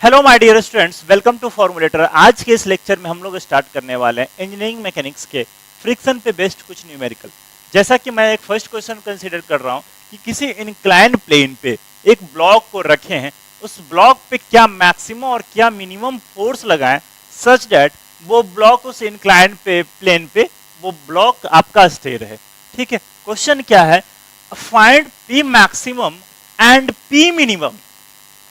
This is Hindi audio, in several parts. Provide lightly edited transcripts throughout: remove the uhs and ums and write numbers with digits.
Hello my dear students, welcome to formulator. आज के इस लेक्चर में हम लोग स्टार्ट करने वाले हैं इंजीनियरिंग मैकेनिक्स के फ्रिक्शन पे बेस्ड कुछ न्यूमेरिकल। जैसा कि मैं एक फर्स्ट क्वेश्चन कंसीडर कर रहा हूं कि किसी इंक्लाइंड प्लेन पे एक ब्लॉक को रखे हैं, उस ब्लॉक पे क्या मैक्सिमम और क्या मिनिमम फोर्स लगाएं सच दैट वो ब्लॉक उस इंक्लाइंड पे प्लेन पे वो ब्लॉक आपका स्टे रहे। ठीक है, क्वेश्चन क्या है? Find P maximum and P minimum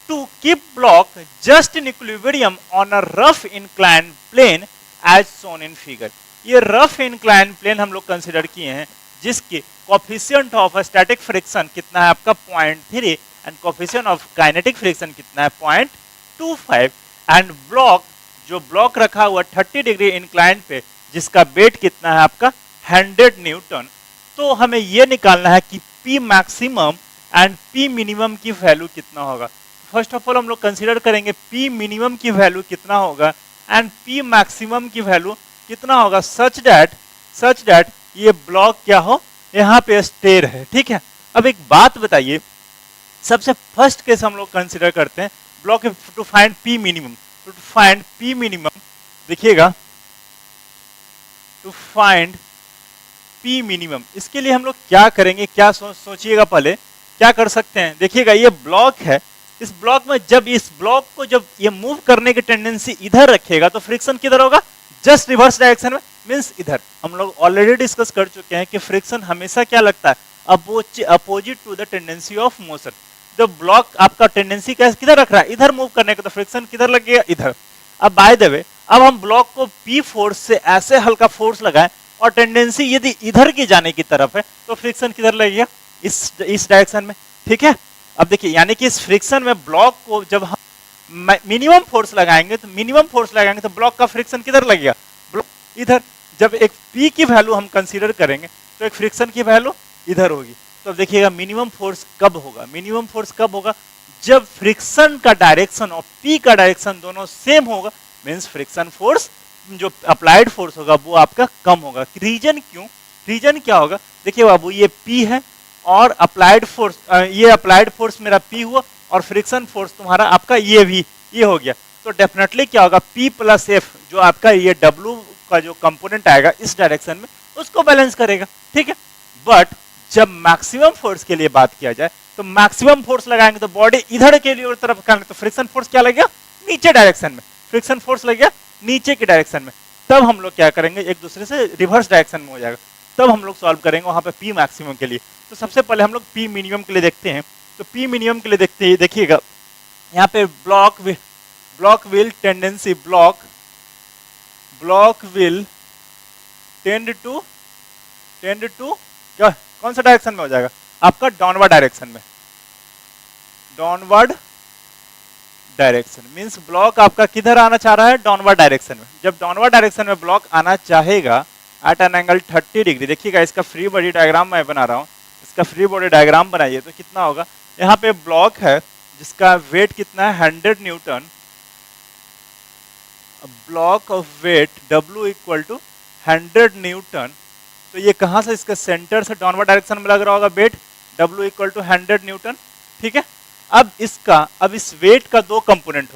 to keep block just in equilibrium on a rough inclined plane as shown in figure। ये rough inclined plane हम लोग कंसिडर किए हैं जिसके coefficient of static friction कितना है आपका 0.3 and coefficient of kinetic friction कितना है 0.25 एंड ब्लॉक जो ब्लॉक रखा हुआ 30 डिग्री इंक्लाइन पे जिसका वेट कितना है आपका 100 न्यूटन। तो हमें यह निकालना है कि P maximum and P minimum की वैल्यू कितना होगा। फर्स्ट ऑफ ऑल हम लोग कंसीडर करेंगे P मिनिमम की वैल्यू कितना होगा एंड P मैक्सिमम की वैल्यू कितना होगा सच दैट ये ब्लॉक क्या हो यहाँ पे स्टे रहे। ठीक है, अब एक बात बताइए, सबसे फर्स्ट केस हम लोग कंसीडर करते हैं block to find P minimum. To find P minimum देखिएगा, टू फाइंड P मिनिमम इसके लिए हम लोग क्या करेंगे, क्या सोचिएगा पहले क्या कर सकते हैं। देखिएगा ये ब्लॉक है, इस ब्लॉक में जब इस ब्लॉक को जब ये मूव करने की टेंडेंसी इधर रखेगा तो फ्रिक्शन किधर होगा, जस्ट रिवर्स डायरेक्शन में, मींस इधर। हम लोग ऑलरेडी डिस्कस कर चुके हैं कि फ्रिक्शन हमेशा क्या लगता है, opposite to the tendency of motion. जब ब्लॉक आपका टेंडेंसी किधर रख रहा है, इधर मूव करने का, तो फ्रिक्शन किधर लगेगा, इधर। अब बाय द वे अब हम ब्लॉक को P फोर्स से ऐसे हल्का फोर्स लगाएं और टेंडेंसी यदि इधर की जाने की तरफ है तो फ्रिक्शन किधर लगेगा, इस डायरेक्शन में। ठीक है, अब देखिए यानी कि इस फ्रिक्शन में ब्लॉक को जब हम मिनिमम फोर्स लगाएंगे तो ब्लॉक का फ्रिक्शन किधर लगेगा, ब्लॉक इधर। जब एक P की वैल्यू हम कंसीडर करेंगे तो एक फ्रिक्शन की वैल्यू इधर होगी। तो अब देखिएगा मिनिमम फोर्स कब होगा, जब फ्रिक्शन का डायरेक्शन और P का डायरेक्शन दोनों सेम होगा, मींस फ्रिक्शन फोर्स जो अप्लाइड फोर्स होगा वो आपका कम होगा। रीजन क्या होगा, देखिए बाबू ये P है और अप्लाइड फोर्स, ये अप्लाइड फोर्स मेरा P हुआ और फ्रिक्शन फोर्स तुम्हारा आपका ये हो गया। तो डेफिनेटली क्या होगा, P प्लस F जो आपका ये W का जो कंपोनेंट आएगा इस डायरेक्शन में उसको बैलेंस करेगा। ठीक है, बट जब मैक्सिमम फोर्स के लिए बात किया जाए तो मैक्सिमम फोर्स लगाएंगे तो बॉडी इधर के लिए तरफ करेंगे तो फ्रिक्शन फोर्स क्या लगेगा, नीचे डायरेक्शन में, फ्रिक्शन फोर्स लगेगा नीचे के डायरेक्शन में। तब हम लोग क्या करेंगे, एक दूसरे से रिवर्स डायरेक्शन में हो जाएगा, तब हम लोग सॉल्व करेंगे वहां पे P मैक्सिमम के लिए। तो सबसे पहले हम लोग P मिनिमम के लिए देखते हैं। तो P मिनिमम के लिए देखिएगा यहाँ पे ब्लॉक विल टेंड टू क्या, कौन सा डायरेक्शन में हो जाएगा आपका, डाउनवर्ड डायरेक्शन मींस ब्लॉक आपका किधर आना चाह रहा है, डाउनवर्ड डायरेक्शन में। जब डाउनवर्ड डायरेक्शन में ब्लॉक आना चाहेगा एट एन एंगल 30 डिग्री, देखिएगा इसका फ्री बॉडी डायग्राम मैं बना रहा हूँ, इसका फ्री बॉडी डायग्राम बनाइए तो कितना होगा, यहाँ पे ब्लॉक है जिसका वेट कितना है 100 newton, block of weight W equal to 100 newton. तो ये कहाँ से, इसका सेंटर से डाउनवर्ड डायरेक्शन में लग रहा होगा weight W equal to 100 newton. ठीक है, अब इस वेट का दो कंपोनेंट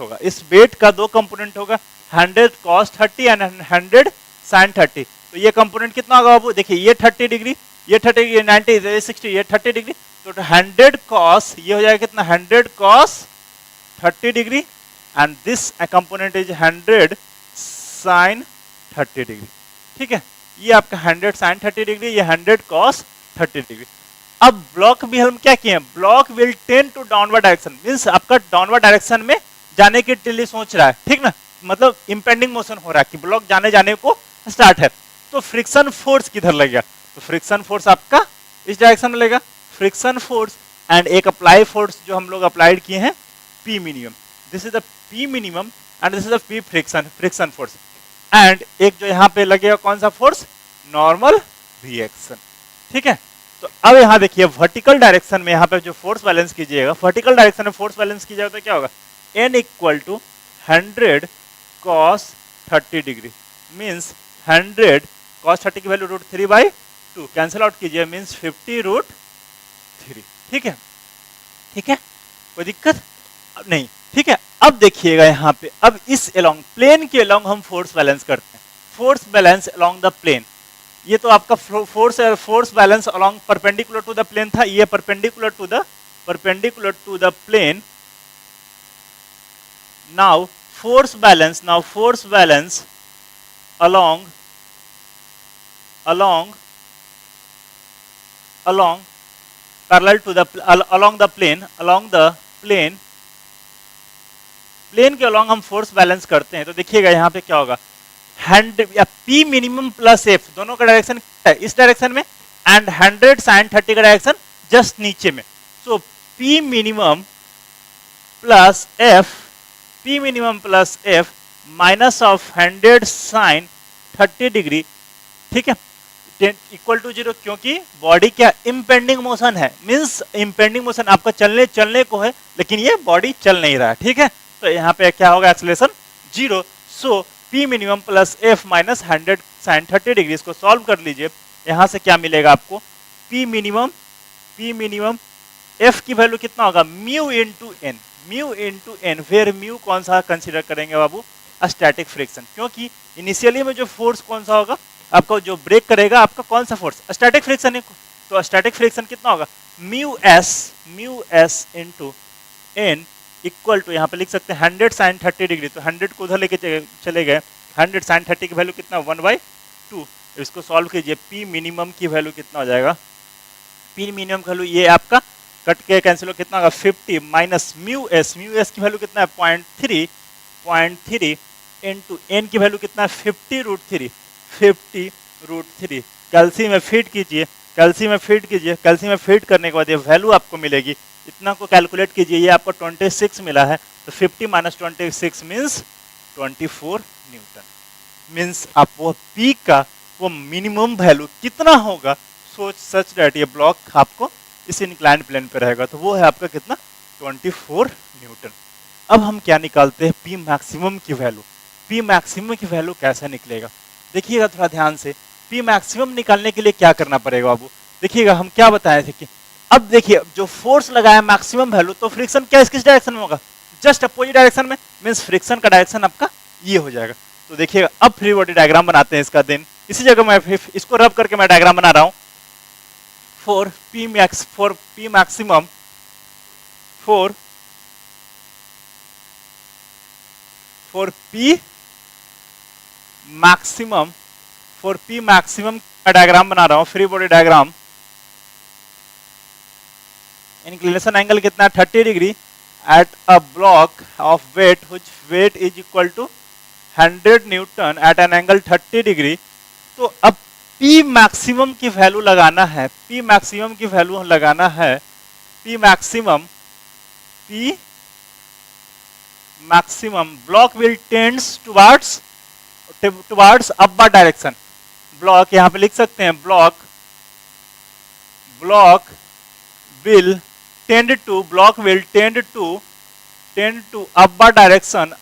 होगा, 100 cos 30 एंड 100 sin 30। तो ये कंपोनेंट कितना होगा बाबू, देखिए ये 30 डिग्री, ये 90, ये 60, ये 30 डिग्री, तो 100 cos ये हो जाएगा कितना, 100 cos 30 degree and this component is 100 sin 30 degree. ठीक है, ये आपका 100 sin 30 डिग्री, ये 100 cos 30 डिग्री। अब ब्लॉक भी हम क्या किए, block will tend to downward direction, means आपका डाउनवर्ड डायरेक्शन में जाने के लिए सोच रहा है। ठीक ना, मतलब इंपेंडिंग मोशन हो रहा है कि ब्लॉक जाने को स्टार्ट है। तो फ्रिक्शन फोर्स किधर लगेगा, तो फ्रिक्शन फोर्स आपका इस डायरेक्शन में लगेगा, फ्रिक्शन फोर्स एंड एक अप्लाई फोर्स जो हम लोग अप्लाइड किए हैं P minimum, this is the P minimum and this is the P friction force, and एक जो यहाँ पे लगेगा कौन सा फोर्स, नॉर्मल रिएक्शन। ठीक है, तो अब यहाँ देखिए वर्टिकल डायरेक्शन में यहाँ पे जो फोर्स बैलेंस कीजिएगा, वर्टिकल डायरेक्शन में फोर्स बैलेंस कीजिएगा तो क्या होगा, N equal to 100 cos 30 degree, means 100 cos 30 की वैल्यू √3/2 कैंसिल आउट कीजिए, मीन्स 50√3। ठीक है, कोई दिक्कत नहीं। ठीक है, अब देखिएगा यहाँ पे, अब इस अलोंग प्लेन के अलोंग हम फोर्स बैलेंस करते हैं, force balance along the plane. ये तो आपका force balance along perpendicular to the plane था, ये perpendicular to the plane. Now force balance along parallel to the along the plane plane के अलॉन्ग हम फोर्स बैलेंस करते हैं। तो देखिएगा यहाँ पे क्या होगा, P मिनिमम प्लस F, दोनों का डायरेक्शन इस डायरेक्शन में, एंड 100 sin 30 का डायरेक्शन जस्ट नीचे में। सो P minimum plus F minus of 100 sin 30 degree, ठीक है, इक्वल टू 0, क्योंकि बॉडी क्या इम्पेंडिंग मोशन है, मींस इम्पेंडिंग मोशन आपका चलने को है, लेकिन ये बॉडी चल नहीं रहा है, ठीक है। तो यहाँ पे क्या होगा, एक्सेलरेशन 0। सो P minimum plus F minus 100 sin 30 degree, इसको सॉल्व कर लीजिए। यहाँ से क्या मिलेगा आपको, P मिनिमम F की वैल्यू कितना होगा, म्यू इंटू एन, फिर म्यू कौन सा कंसिडर करेंगे बाबू, स्टैटिक फ्रिक्शन, क्योंकि इनिशियली में जो फोर्स कौन सा होगा आपका, जो ब्रेक करेगा आपका कौन सा फोर्स, स्टैटिक फ्रिक्शन है। तो स्टैटिक फ्रिक्शन कितना होगा, mu S into N equal to, यहाँ पे लिख सकते हैं 100 sin 30 डिग्री, तो 100 को उधर लेके चले गए, 100 sin 30 की वैल्यू कितना, 1/2। इसको सॉल्व कीजिए, P मिनिमम की वैल्यू कितना हो जाएगा, P मिनिमम की वैल्यू ये आपका कट के कैंसिल हो, कितना होगा 50 माइनस म्यू एस की वैल्यू कितना है 0.3 इंटू एन की वैल्यू कितना है 50√3, कैल्शियम में फीड कीजिए, कैल्शियम में फीड करने के बाद ये वैल्यू आपको मिलेगी, इतना को कैलकुलेट कीजिए, ये आपको 26 मिला है। तो 50 माइनस 26 मीन्स 24 न्यूटन, मीन्स आप वो पी का वो मिनिमम वैल्यू कितना होगा, सोच सच दैट ये ब्लॉक आपको इस इंक्लाइंड प्लेन पे रहेगा, तो वो है आपका कितना 24 न्यूटन। अब हम क्या निकालते हैं, P मैक्सिमम की वैल्यू। P मैक्सिमम की वैल्यू कैसे निकलेगा, देखिएगा थोड़ा ध्यान से। P मैक्सिमम निकालने के लिए क्या करना पड़ेगा बाबू, देखिएगा हम क्या बताए थे कि अब देखिए जो फोर्स लगाया मैक्सिमम वैल्यू, तो फ्रिक्शन क्या किस डायरेक्शन में होगा, जस्ट अपोजिट डायरेक्शन में, मींस फ्रिक्शन का डायरेक्शन आपका ये हो जाएगा। तो देखिएगा अब फ्री बॉडी डायग्राम बनाते हैं इसका, देन इसी जगह मैं इसको रब करके मैं डायग्राम बना रहा हूं। For P maximum for P maximum का डायग्राम बना रहा हूं, free body diagram. Inclination angle कितना है 30 degree at a block of weight which weight is equal to 100 newton at an angle 30 degree. तो अब P मैक्सिमम की वैल्यू लगाना है, P maximum block will tends towards upward direction. Block यहाँ पे लिख सकते हैं, block will tend to upward direction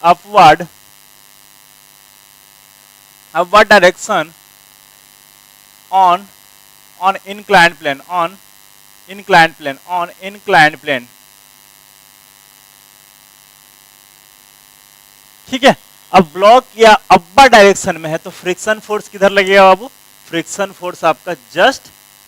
on inclined plane, ठीक है। अब ब्लॉक या अपवर्ड डायरेक्शन में है, तो फ्रिक्शन फोर्स किधर लगेगा बाबू, फ्रिक्शन फोर्स आपका जस्ट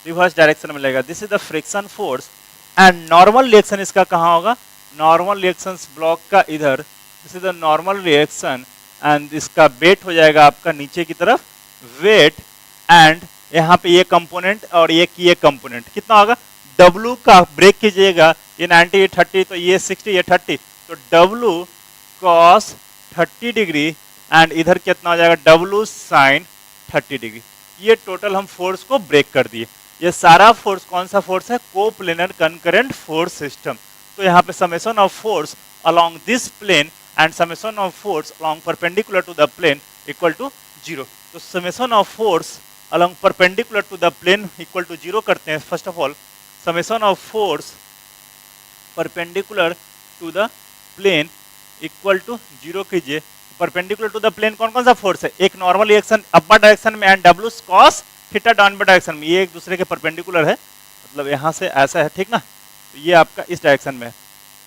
रिवर्स डायरेक्शन में लगेगा। This is the friction force and normal reaction इसका कहाँ होगा, नॉर्मल रिएक्शन ब्लॉक का इधर, this is the normal reaction and इसका वेट हो जाएगा आपका नीचे की तरफ, वेट एंड यहाँ पे ये कंपोनेंट और ये कंपोनेंट कितना होगा, W का ब्रेक कीजिएगा, ये 90 ये 30, तो ये 60 ये 30, तो W cos 30 डिग्री एंड इधर कितना हो जाएगा W sin 30 डिग्री। ये टोटल हम फोर्स को ब्रेक कर दिए। ये सारा फोर्स कौन सा फोर्स है, कोप्लेनर कंकरेंट फोर्स सिस्टम। तो यहाँ पे summation of force along this plane and summation of force along perpendicular to the plane equal to 0। तो summation of force along perpendicular to the plane equal to 0 करते हैं। First of all summation of force perpendicular to the plane equal to 0 कीजिए। परपेंडिकुलर टू द प्लेन कौन कौन सा फोर्स है, एक नॉर्मल रिएक्शन अपवर्ड डायरेक्शन में and W cos theta downward direction में, ये एक दूसरे के परपेंडिकुलर है, मतलब यहाँ से ऐसा है, ठीक ना, तो ये आपका इस डायरेक्शन में है।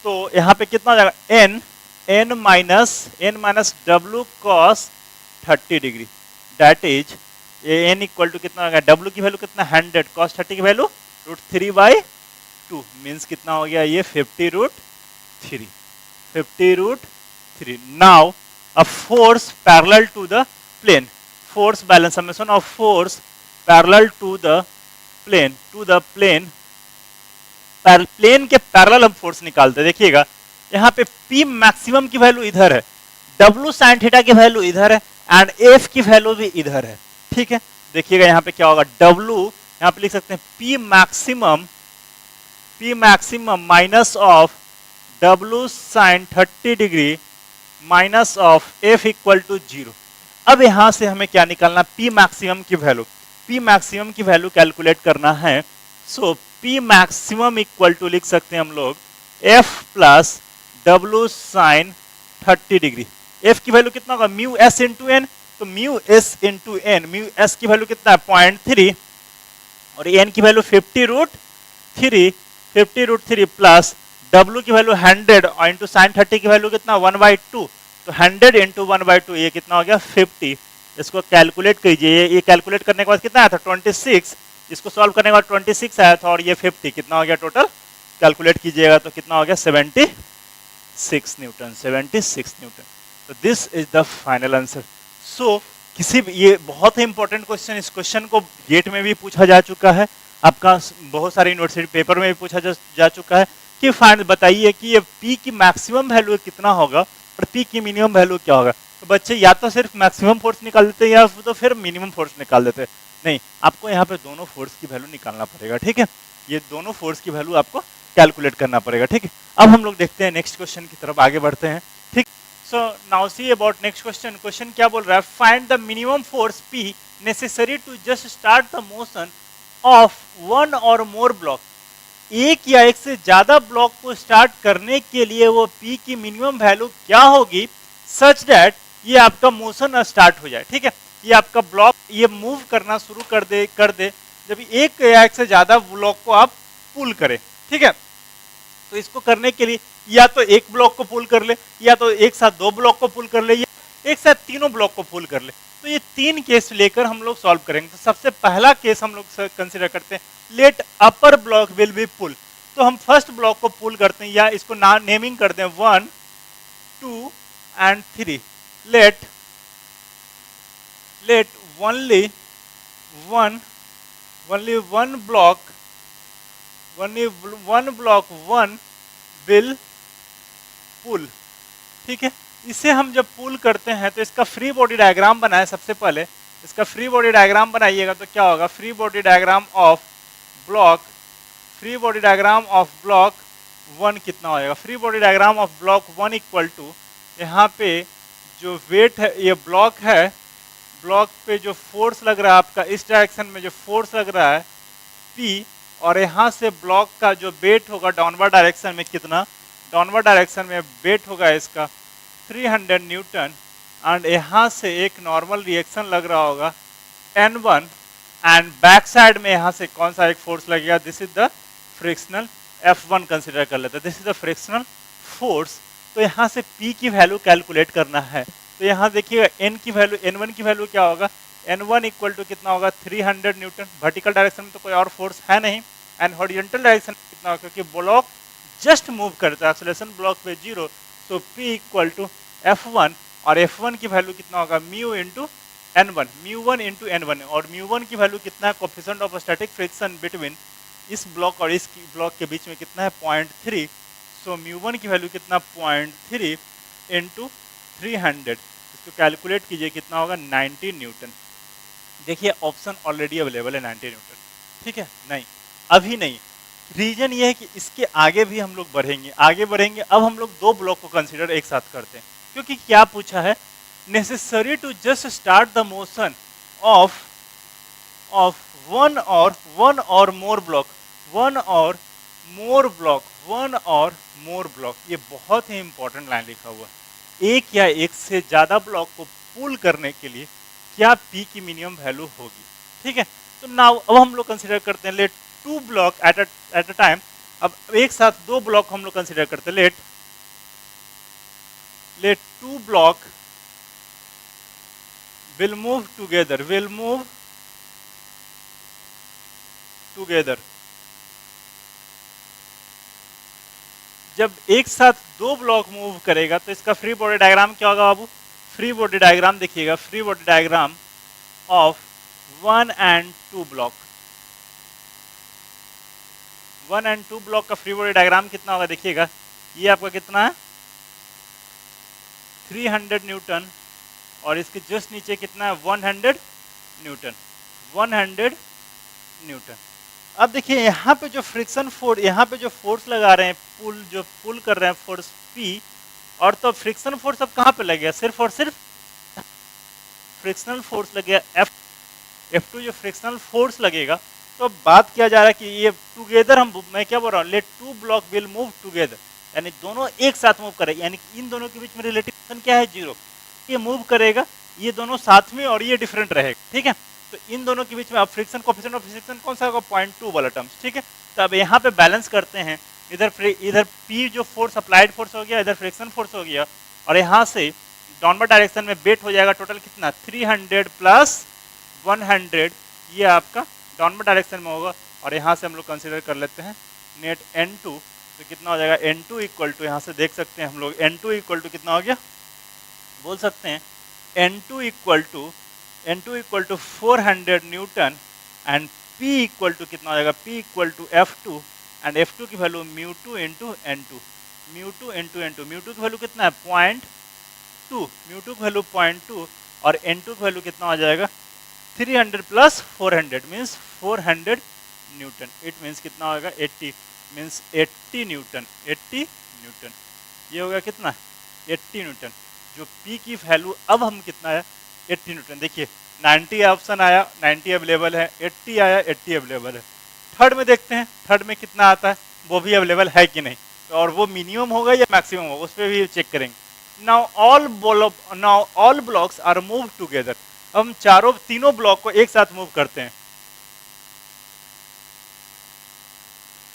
तो यहाँ पे कितना हो जाएगा, N n minus W cos 30 degree, that is N equal to कितना हो गया, डब्ल्यू की वैल्यू कितना 100, कॉस 30 की वैल्यू √3/2 मीन्स कितना हो गया ये 50√3, 50√3। Now a force parallel to the plane, force balance summation of force parallel to the plane plane के पैरेलल हम फोर्स निकालते हैं। देखिएगा यहाँ पे P मैक्सिमम की वैल्यू इधर है, W sin थीटा की वैल्यू इधर है एंड F की वैल्यू भी इधर है। ठीक है, देखिएगा यहाँ पे क्या होगा, W यहाँ पे लिख सकते हैं P maximum minus of W sin 30 degree minus of F equal to 0। अब यहां से हमें क्या निकालना, P मैक्सिमम की वैल्यू, P मैक्सिमम की वैल्यू कैलकुलेट करना है। So P maximum equal to लिख सकते हैं हम लोग F plus W sin 30 degree. F की वैल्यू कितना होगा, म्यू S इंटू एन, तो mu S into N, mu S की वैल्यू कितना है 0.3 और n की वैल्यू 50√3 प्लस W की वैल्यू 100 और इंटू साइन 30 की वैल्यू कितना 1/2, तो 100 इंटू 1/2 ये कितना हो गया 50। इसको कैलकुलेट कीजिए, ये कैलकुलेट करने के बाद कितना आया था 26, इसको सॉल्व करने के बाद 26 आया था और ये 50 कितना हो गया टोटल, कैलकुलेट कीजिएगा तो कितना हो गया 76 न्यूटन, 76 न्यूटन। तो this is the final answer. So किसी भी, ये बहुत ही इंपॉर्टेंट क्वेश्चन, इस क्वेश्चन को गेट में भी पूछा जा चुका है, आपका बहुत सारे यूनिवर्सिटी पेपर में भी पूछा जा चुका है कि फाइंड बताइए कि ये P की मैक्सिमम वैल्यू कितना होगा और P की मिनिमम वैल्यू क्या होगा। तो बच्चे या तो सिर्फ मैक्सिमम फोर्स निकाल देते हैं या तो फिर मिनिमम फोर्स निकाल देते हैं, नहीं आपको यहाँ पे दोनों फोर्स की वैल्यू निकालना पड़ेगा। ठीक है, ये दोनों फोर्स की वैल्यू आपको कैलकुलेट करना पड़ेगा। ठीक है, अब हम लोग देखते हैं नेक्स्ट क्वेश्चन की तरफ आगे बढ़ते हैं। ठीक, so now see about next question. Question क्या बोल रहा है, find the minimum force P necessary to just start the motion of one और मोर ब्लॉक। एक या एक से ज्यादा ब्लॉक को स्टार्ट करने के लिए वो P की मिनिमम वैल्यू क्या होगी सच दैट ये आपका मोशन स्टार्ट हो जाए। ठीक है, ये आपका ब्लॉक ये मूव करना शुरू कर दे जब एक या एक से ज्यादा ब्लॉक को आप पुल करें। ठीक है, तो इसको करने के लिए या तो एक ब्लॉक को पुल कर ले, या तो एक साथ दो ब्लॉक को पुल कर ले, या एक साथ तीनों ब्लॉक को पुल कर ले। तो ये तीन केस लेकर हम लोग सॉल्व करेंगे। तो सबसे पहला केस हम लोग कंसीडर करते हैं, let upper block will be pull. तो हम फर्स्ट ब्लॉक को पुल करते हैं या इसको नेमिंग कर दें 1, 2 and 3। Let only one block one will pull। ठीक है, इसे हम जब पुल करते हैं तो इसका फ्री बॉडी डायग्राम बनाए। सबसे पहले इसका फ्री बॉडी डायग्राम बनाइएगा तो क्या होगा, free body diagram of block 1 कितना हो जाएगा, free body diagram of block 1 equal to, यहाँ पे जो वेट है ये ब्लॉक है, ब्लॉक पे जो फोर्स लग रहा है आपका इस डायरेक्शन में जो फोर्स लग रहा है P, और यहाँ से ब्लॉक का जो वेट होगा डाउनवर्ड डायरेक्शन में कितना, डाउनवर्ड डायरेक्शन में वेट होगा इसका 300 न्यूटन, एंड यहाँ से एक नॉर्मल रिएक्शन लग रहा होगा N1, एंड बैक साइड में यहाँ से कौन सा एक फोर्स लगेगा, this is the frictional F1 consider कर लेते हैं, this is the frictional force. तो यहाँ से P की वैल्यू कैलकुलेट करना है। तो यहाँ देखिएगा N की वैल्यू, N1 की वैल्यू क्या होगा, N1 इक्वल टू कितना होगा 300 न्यूटन। वर्टिकल डायरेक्शन में तो कोई और फोर्स है नहीं, एंड हॉरिजॉन्टल डायरेक्शन में कितना होगा, क्योंकि ब्लॉक जस्ट मूव करता है, एक्सेलरेशन ब्लॉक पे 0, सो P इक्वल टू F1, और F1 की वैल्यू कितना होगा mu into N1, म्यू1 into N1, और म्यू1 की वैल्यू कितना है, coefficient of static friction between इस ब्लॉक और इस ब्लॉक के बीच में कितना है 0.3, सो म्यू1 की वैल्यू कितना 0.3 इंटू 300, इसको कैलकुलेट कीजिए कितना होगा 90 न्यूटन। देखिए ऑप्शन ऑलरेडी अवेलेबल है 90 न्यूटन। ठीक है, नहीं अभी नहीं, रीजन ये है कि इसके आगे भी हम लोग बढ़ेंगे। अब हम लोग दो ब्लॉक को कंसीडर एक साथ करते हैं, क्योंकि क्या पूछा है, necessary to just start the motion of one और मोर ब्लॉक। ये बहुत ही इंपॉर्टेंट लाइन लिखा हुआ है, एक या एक से ज्यादा ब्लॉक को पुल करने के लिए क्या P की मिनिमम वैल्यू होगी। ठीक है, तो नाउ अब हम लोग कंसीडर करते हैं, let 2 block at a time. अब एक साथ दो ब्लॉक हम लोग कंसीडर करते हैं, late let two block will move together, जब एक साथ दो ब्लॉक मूव करेगा तो इसका फ्री बॉडी डायग्राम क्या होगा बाबू? फ्री बॉडी डायग्राम देखिएगा, free body diagram of 1 and 2 block, 1 and 2 block का फ्री बॉडी डायग्राम कितना होगा देखिएगा, ये आपका कितना है 300 न्यूटन और इसके जस्ट नीचे कितना है 100 न्यूटन, 100 न्यूटन। अब देखिए यहाँ पे जो फ्रिक्शन फोर्स, यहाँ पे जो फोर्स लगा रहे हैं, पुल कर रहे हैं फोर्स P, और तो फ्रिक्शन फोर्स अब कहाँ पे लगेगा? सिर्फ और सिर्फ फ्रिक्शनल फोर्स लगेगा F2 जो फ्रिक्शनल फोर्स लगेगा। तो अब बात किया जा रहा है कि ये टुगेदर, मैं क्या बोल रहा हूँ, let two block will move together, यानी दोनों एक साथ मूव करेगा, यानी इन दोनों के बीच में रिलेटिव क्या है? 0। ये मूव करेगा, ये दोनों साथ में और ये डिफरेंट रहेगा, ठीक है। तो इन दोनों के बीच में अब फ्रिक्शन कोएफिशिएंट ऑफ फ्रिक्शन कौन सा होगा? 0.2 वाला टर्म्स, ठीक है। तो अब यहाँ पे बैलेंस करते हैं, इधर P जो फोर्स अप्लाइड फोर्स हो गया, इधर फ्रिक्शन फोर्स हो गया, और यहाँ से डाउनवर्ड डायरेक्शन में वेट हो जाएगा टोटल कितना 300 प्लस 100, ये आपका डाउनवर्ड डायरेक्शन में होगा। और यहाँ से हम लोग कंसीडर कर लेते हैं नेट N2, तो कितना हो जाएगा N2 इक्वल टू, यहाँ से देख सकते हैं हम लोग N2 इक्वल टू कितना हो गया, बोल सकते हैं N2 equal to 400 newton and P equal to कितना हो जाएगा, P equal to F2 and F2 की वैल्यू μ2 इंटू N2, म्यू2 की वैल्यू कितना है 0.2, म्यू2 की वैल्यू 0.2 और N2 की वैल्यू कितना हो जाएगा 300 plus 400 means 400 Newton, it means कितना होगा 80, मीन्स 80 न्यूटन, 80 न्यूटन, ये होगा कितना 80 न्यूटन। जो P की वैल्यू अब हम कितना है 80 न्यूटन, देखिए 90 ऑप्शन आया, 90 अवेलेबल है, 80 आया, 80 अवेलेबल है। थर्ड में देखते हैं, थर्ड में कितना आता है, वो भी अवेलेबल है कि नहीं, और वो मिनिमम होगा या मैक्सिमम होगा, उस पर भी चेक करेंगे। Now all blocks are move together, हम तीनों ब्लॉक को एक साथ मूव करते हैं।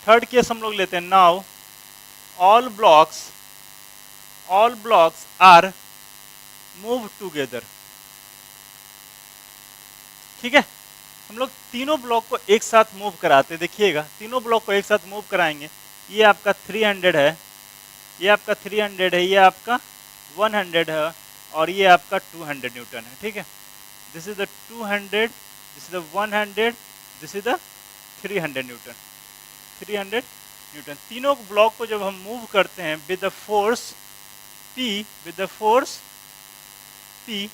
थर्ड केस हम लोग लेते हैं, now all blocks are move together, ठीक है। हम लोग तीनों ब्लॉक को एक साथ मूव कराते हैं, देखिएगा तीनों ब्लॉक को एक साथ मूव कराएंगे। ये आपका 300 है, ये आपका 300 है, ये आपका 100 है और ये आपका 200 न्यूटन है, ठीक है। This is the 200, this is the 100, this is the 300 Newton, 300 Newton. तीनों ब्लॉक को जब हम मूव करते हैं विद द फोर्स P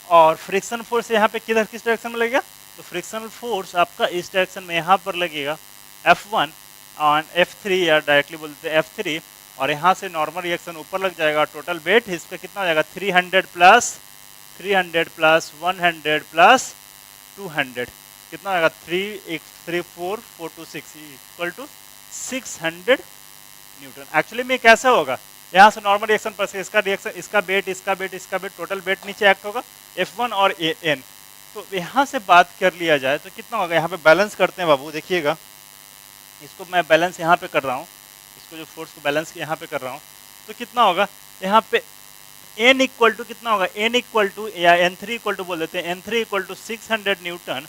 और फ्रिक्शन फोर्स यहाँ पे किधर किस डायरेक्शन में लगेगा, तो फ्रिक्शनल फोर्स आपका इस डायरेक्शन में यहाँ पर लगेगा F1 और F3 या डायरेक्टली बोलते हैं F3, और यहाँ से नॉर्मल रिएक्शन ऊपर लग जाएगा। टोटल वेट इसका कितना हो जाएगा 300 प्लस 100 प्लस 200, कितना आएगा 3 4 4 2 6 इक्वल टू 600 न्यूटन। एक्चुअली में कैसा होगा, यहाँ से नॉर्मल रिएक्शन पर से इसका रिएक्शन, इसका वेट, टोटल वेट नीचे एक्ट होगा F1 और N। तो यहाँ से बात कर लिया जाए तो कितना होगा, यहाँ पे बैलेंस करते हैं बाबू, देखिएगा इसको मैं बैलेंस यहाँ पे कर रहा हूँ, इसको जो फोर्स को बैलेंस यहाँ पे कर रहा हूँ, तो कितना होगा यहाँ पे N इक्वल टू कितना होगा, N इक्वल टू या N3 इक्वल टू बोल देते हैं, N3 equal to 600 newton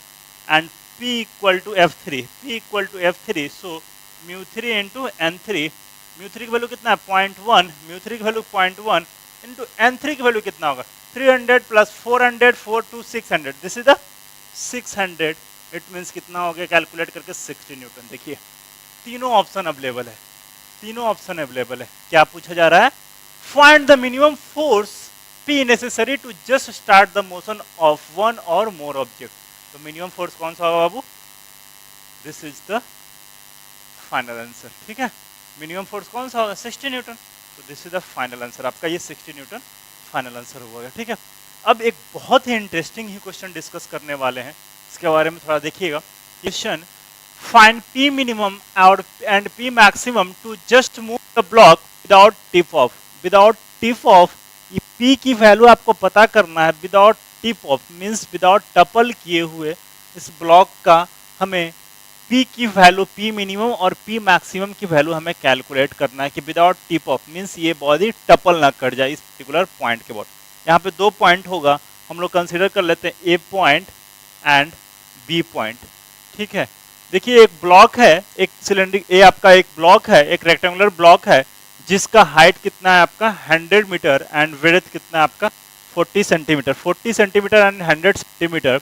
and P equal to F3, so μ3 into N3, μ3 की वैल्यू कितना है 0.1, μ3 की वैल्यू 0.1 इंटू N3 की वैल्यू कितना होगा 300 plus 400 4 to 600, this is the 600, it means कितना हो गया कैलकुलेट करके 60 न्यूटन। देखिए तीनों ऑप्शन अवेलेबल है, क्या पूछा जा रहा है, find the minimum force P necessary to just start the motion of one और मोर ऑब्जेक्ट। तो मिनिमम फोर्स कौन सा होगा बाबू, this is the final answer, ठीक है। मिनिमम फोर्स कौन सा होगा 60 न्यूटन, तो this is the final answer, आपका ये 60 न्यूटन फाइनल आंसर होगा, ठीक है। अब एक बहुत ही इंटरेस्टिंग ही क्वेश्चन डिस्कस करने वाले हैं, इसके बारे में थोड़ा देखिएगा। Question, find P minimum and P maximum to just move the block without tip off, ये P की वैल्यू आपको पता करना है without tip off, means without topple किए हुए इस ब्लॉक का हमें P की वैल्यू, P मिनिमम और P मैक्सिमम की वैल्यू हमें कैलकुलेट करना है कि विदाउट टिप ऑफ, मीन्स ये बॉडी टपल ना कर जाए इस पर्टिकुलर पॉइंट के बाद। यहाँ पे 2 पॉइंट होगा, हम लोग कंसिडर कर लेते हैं ए पॉइंट एंड बी पॉइंट। ठीक है, देखिए एक ब्लॉक है, एक सिलेंडर, ये आपका एक ब्लॉक है, एक रेक्टेंगुलर ब्लॉक है जिसका हाइट कितना है आपका 100 मीटर एंड विड्थ कितना है आपका 40 centimetre, 40 centimetre and 100 centimetre.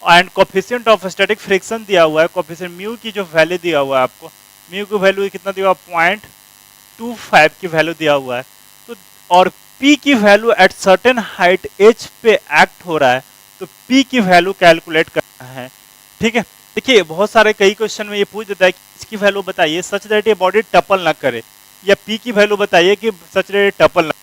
And coefficient of static friction दिया हुआ है, कोफिशिएंट म्यू की जो वैल्यू दिया हुआ है आपको, म्यू की वैल्यू कितना दिया हुआ, 0.25 की वैल्यू दिया हुआ है। तो और P की value at certain height H पे एक्ट हो रहा है, तो P की वैल्यू कैलकुलेट करना है। ठीक है, देखिए बहुत सारे कई क्वेश्चन में ये पूछ देता है कि इसकी वैल्यू बताइए सच दैट ये बॉडी टपल ना करे, या P की वैल्यू बताइए कि सच दैट टपल ना।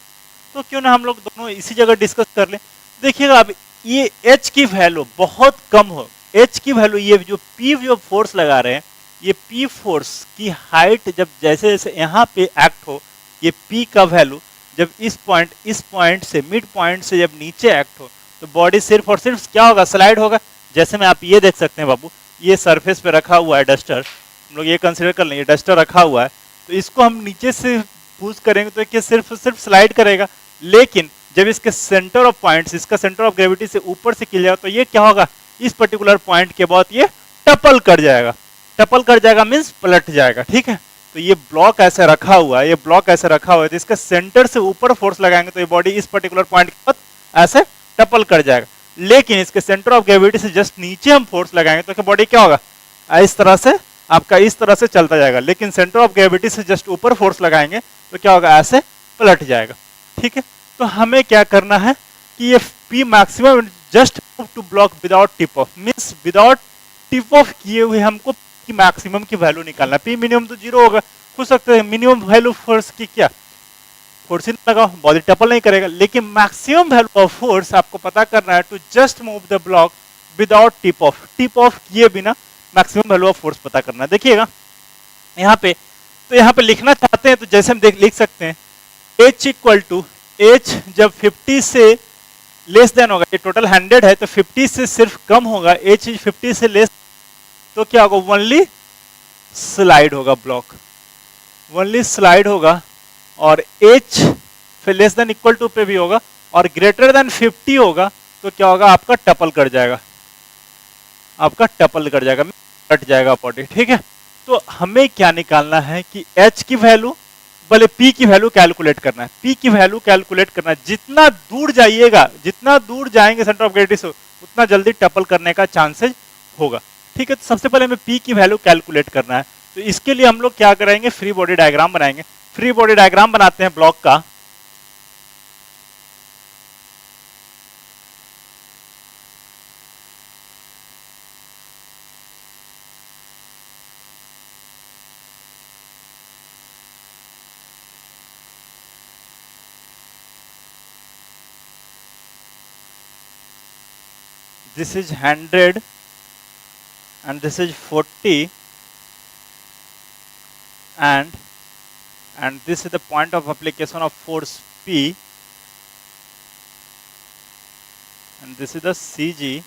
तो क्यों ना हम लोग दोनों इसी जगह डिस्कस कर लें। देखिएगा अब ये H की वैल्यू बहुत कम हो, H की वैल्यू, ये जो P जो फोर्स लगा रहे हैं, ये P फोर्स की हाइट जब जैसे जैसे यहाँ पे एक्ट हो, ये P का वैल्यू जब इस पॉइंट से, मिड पॉइंट से जब नीचे एक्ट हो, तो बॉडी सिर्फ और सिर्फ क्या होगा, स्लाइड होगा। जैसे में आप ये देख सकते हैं बाबू, ये सरफेस पे रखा हुआ है डस्टर, हम लोग ये कंसिडर कर लेंगे डस्टर रखा हुआ है, तो इसको हम नीचे से पुश करेंगे तो ये सिर्फ स्लाइड करेगा। लेकिन जब इसके सेंटर ऑफ पॉइंट्स, इसका सेंटर ऑफ ग्रेविटी से ऊपर से किया जाएगा, तो ये क्या होगा, इस पर्टिकुलर पॉइंट के बाद ये टपल कर जाएगा। टपल कर जाएगा मीन्स पलट जाएगा। ठीक है, तो ये ब्लॉक ऐसे रखा हुआ है, ये ब्लॉक ऐसे रखा हुआ है, तो इसके सेंटर से ऊपर फोर्स लगाएंगे तो ये बॉडी इस पर्टिकुलर पॉइंट के बाद ऐसे टपल कर जाएगा। लेकिन इसके सेंटर ऑफ ग्रेविटी से जस्ट नीचे हम फोर्स लगाएंगे तो बॉडी क्या होगा, इस तरह से आपका इस तरह से चलता जाएगा। लेकिन सेंटर ऑफ ग्रेविटी से जस्ट ऊपर फोर्स लगाएंगे तो क्या होगा, ऐसे पलट जाएगा। ठीक है, तो हमें क्या करना है कि ये P maximum just to block without tip off, means without tip off किए हुए हमको P मैक्सिमम की वैल्यू निकालना है। P मिनिमम तो 0 होगा, हो सकता है मिनिमम वैल्यू फोर्स की क्या, फोर्स ही लगाओ, बॉडी टपल नहीं करेगा। लेकिन मैक्सिमम वैल्यू ऑफ फोर्स आपको पता करना है to just move the block without tip off, tip off किए बिना मैक्सिमम वैल्यू ऑफ फोर्स पता करना है। देखिएगा यहाँ पे, तो यहाँ पे लिखना चाहते हैं तो जैसे हम लिख सकते हैं H इक्वल टू, H जब 50 से लेस देन होगा, ये टोटल 100 है तो 50 से सिर्फ कम होगा, H 50 से लेस, तो क्या होगा, ओनली स्लाइड होगा, ब्लॉक ओनली स्लाइड होगा। और H फिर लेस देन इक्वल टू पे भी होगा, और ग्रेटर देन 50 होगा तो क्या होगा, आपका टपल कर जाएगा, आपका टपल कर जाएगा, कट जाएगा बॉडी। ठीक है, तो हमें क्या निकालना है कि H की वैल्यू, भले P की वैल्यू कैलकुलेट करना है, P की वैल्यू कैलकुलेट करना है। जितना दूर जाइएगा, जितना दूर जाएंगे सेंटर ऑफ ग्रेविटी से, उतना जल्दी टपल करने का चांसेस होगा। ठीक है, तो सबसे पहले हमें P की वैल्यू कैलकुलेट करना है। तो इसके लिए हम लोग क्या करेंगे, फ्री बॉडी डायग्राम बनाएंगे। फ्री बॉडी डायग्राम बनाते हैं ब्लॉक का। This is 100 and this is 40 and this is the point of application of force P, and this is the CG,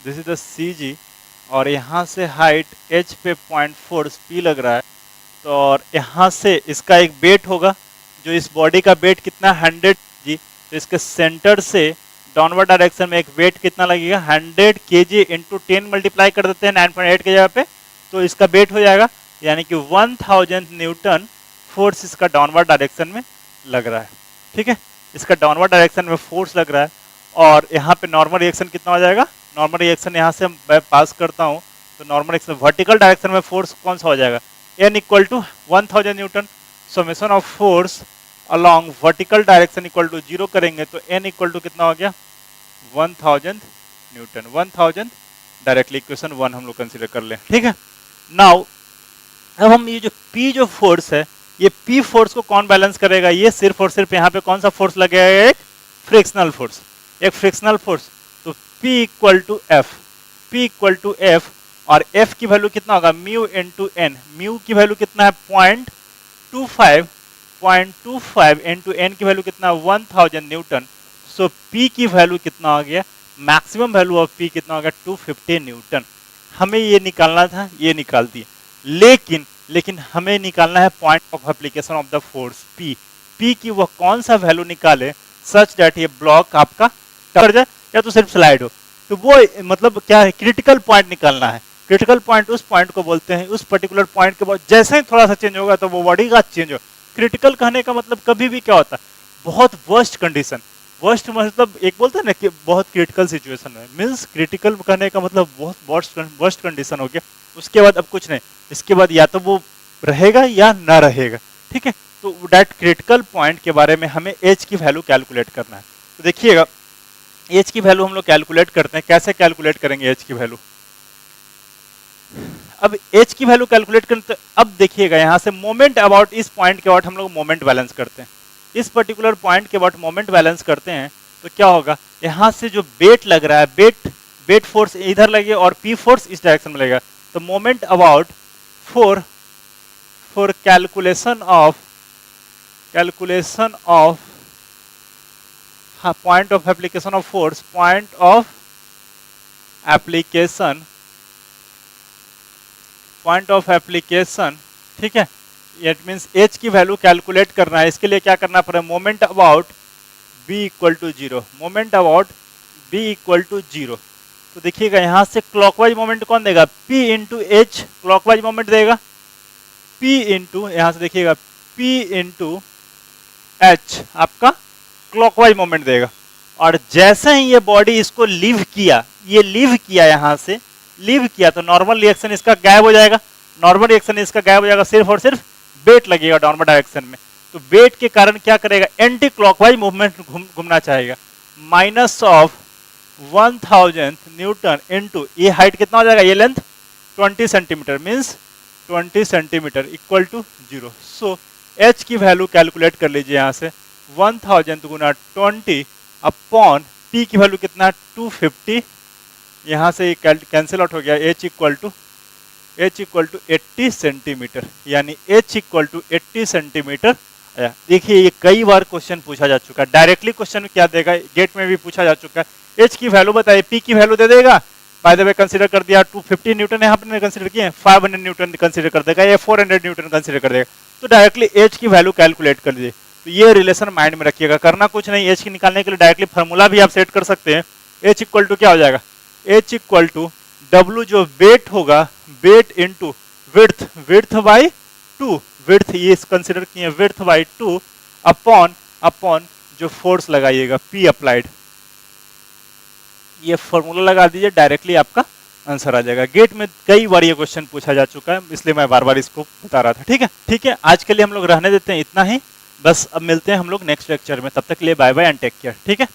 this is the CG, और यहाँ से हाइट H पे 0.4 P लग रहा है। तो और यहाँ से इसका एक वेट होगा, जो इस बॉडी का वेट कितना 100 जी, तो इसके सेंटर से डाउनवर्ड डायरेक्शन में एक वेट कितना लगेगा 100 kg इंटू 10 मल्टीप्लाई कर देते हैं 9.8 के जगह पे, तो इसका वेट हो जाएगा यानी कि 1000 न्यूटन फोर्स इसका डाउनवर्ड डायरेक्शन में लग रहा है। ठीक है, इसका डाउनवर्ड डायरेक्शन में फोर्स लग रहा है। और यहाँ पे नॉर्मल रिएक्शन कितना हो जाएगा, नॉर्मल रिएक्शन यहाँ से मैं पास करता हूँ तो नॉर्मल रिएक्शन वर्टिकल डायरेक्शन में फोर्स कौन सा हो जाएगा, N equal to 1000 newton. Summation of force along vertical direction equal to 0 करेंगे तो N इक्वल टू कितना हो गया 1000 न्यूटन। 1000 डायरेक्टली इक्वेशन 1 हम लोग कंसीडर कर लें। ठीक है, नाउ अब हम ये जो P जो फोर्स है, ये P फोर्स को कौन बैलेंस करेगा, ये सिर्फ और सिर्फ यहाँ पे कौन सा फोर्स लगेगा, एक फ्रिक्शनल फोर्स, एक फ्रिक्शनल फोर्स। तो P equal to F, P equal to F, और F की वैल्यू कितना होगा म्यू इंटू N, म्यू की वैल्यू कितना है 0.25 इंटू N की वैल्यू कितना 1000 न्यूटन। सो P की वैल्यू कितना आ गया, मैक्सिमम वैल्यू ऑफ P कितना हो गया 250 न्यूटन। हमें ये निकालना था, ये निकाल दिए, लेकिन हमें निकालना है point of application of the force P की वो कौन सा वैल्यू निकाले सच दैट ये ब्लॉक आपका कर जाए या तो सिर्फ स्लाइड हो। तो वो मतलब क्या है, क्रिटिकल पॉइंट निकालना है। क्रिटिकल पॉइंट उस पॉइंट को बोलते हैं, उस पर्टिकुलर पॉइंट के बाद जैसे ही थोड़ा सा चेंज होगा तो वो बॉडी का चेंज हो। क्रिटिकल कहने का मतलब कभी भी क्या होता है, बहुत वर्स्ट कंडीशन। वर्स्ट मतलब एक बोलते हैं ना कि बहुत क्रिटिकल सिचुएशन है, मीन्स क्रिटिकल कहने का मतलब बहुत वर्स्ट कंडीशन हो गया, उसके बाद अब कुछ नहीं, इसके बाद या तो वो रहेगा या ना रहेगा, ठीक है। तो दैट क्रिटिकल पॉइंट के बारे में हमें एच की वैल्यू कैलकुलेट करना है। तो देखिएगा एच की वैल्यू हम लोग कैलकुलेट करते हैं, कैसे कैलकुलेट करेंगे एच की वैल्यू। अब एच की वैल्यू कैलकुलेट करते हैं, अब देखिएगा यहाँ से मोमेंट अबाउट, इस पॉइंट के अबाउट हम लोग मोमेंट बैलेंस करते हैं, इस पर्टिकुलर पॉइंट के अबाउट मोमेंट बैलेंस करते हैं। तो क्या होगा, यहाँ से जो वेट लग रहा है, वेट फोर्स इधर लगे और पी फोर्स इस डायरेक्शन में लगेगा। तो moment about for calculation of point of application of force, point of application, ठीक है। इट मीन्स एच की वैल्यू कैलकुलेट करना है, इसके लिए क्या करना पड़ेगा, moment about B equal to zero, moment about B equal to zero. तो देखिएगा यहाँ से क्लॉकवाइज मोमेंट कौन देगा, P into H clockwise moment देगा, P इंटू, यहाँ से देखिएगा P इंटू एच आपका क्लॉकवाइज मोमेंट देगा। और जैसे ही ये बॉडी इसको लीव किया, ये लीव किया, यहाँ से लीव किया, तो नॉर्मल रिएक्शन इसका गायब हो जाएगा, नॉर्मल रिएक्शन इसका गायब हो जाएगा, सिर्फ और सिर्फ वेट लगेगा नॉर्मल डायरेक्शन में। तो वेट के कारण क्या करेगा, एंटी क्लॉकवाइज मूवमेंट घूमना चाहेगा। माइनस ऑफ 1000 न्यूटन इनटू, ये हाइट कितना हो जाएगा, ये length 20 centimetre, means 20 centimetre equal to zero. So H की वैल्यू कैलकुलेट कर लीजिए, यहाँ से 1000 गुना 20 अपॉन पी की वैल्यू कितना 250, यहाँ से कैंसिल आउट हो गया, एच इक्वल टू 80 सेंटीमीटर, यानी एच इक्वल टू 80 सेंटीमीटर। देखिए ये कई बार क्वेश्चन पूछा जा चुका है, डायरेक्टली क्वेश्चन क्या देगा, गेट में भी पूछा जा चुका है। एच की वैल्यू बताइए, पी की वैल्यू दे देगा, बाय द वे कंसीडर कर दिया 250 न्यूटन यहाँ पर कंसीडर किए, 500 न्यूटन कंसीडर कर देगा या 400 न्यूटन कंसीडर कर देगा। तो डायरेक्टली एच की वैल्यू कैलकुलेट कर लीजिए। तो ये रिलेशन माइंड में रखिएगा, करना कुछ नहीं, एच की निकालने के लिए डायरेक्टली फार्मूला भी आप सेट कर सकते हैं। एच इक्वल टू क्या हो जाएगा, एच इक्वल टू डब्ल्यू जो वेट होगा, weight into width by 2, width ये कंसिडर किए विड्थ बाई 2 अपॉन जो फोर्स लगाइएगा पी अप्लाइड, ये फॉर्मूला लगा दीजिए, डायरेक्टली आपका आंसर आ जाएगा। गेट में कई बार ये क्वेश्चन पूछा जा चुका है, इसलिए मैं बार बार इसको बता रहा था, ठीक है। आज के लिए हम लोग रहने देते हैं इतना ही, बस अब मिलते हैं हम लोग नेक्स्ट लेक्चर में, तब तक के लिए bye bye and take care, ठीक है।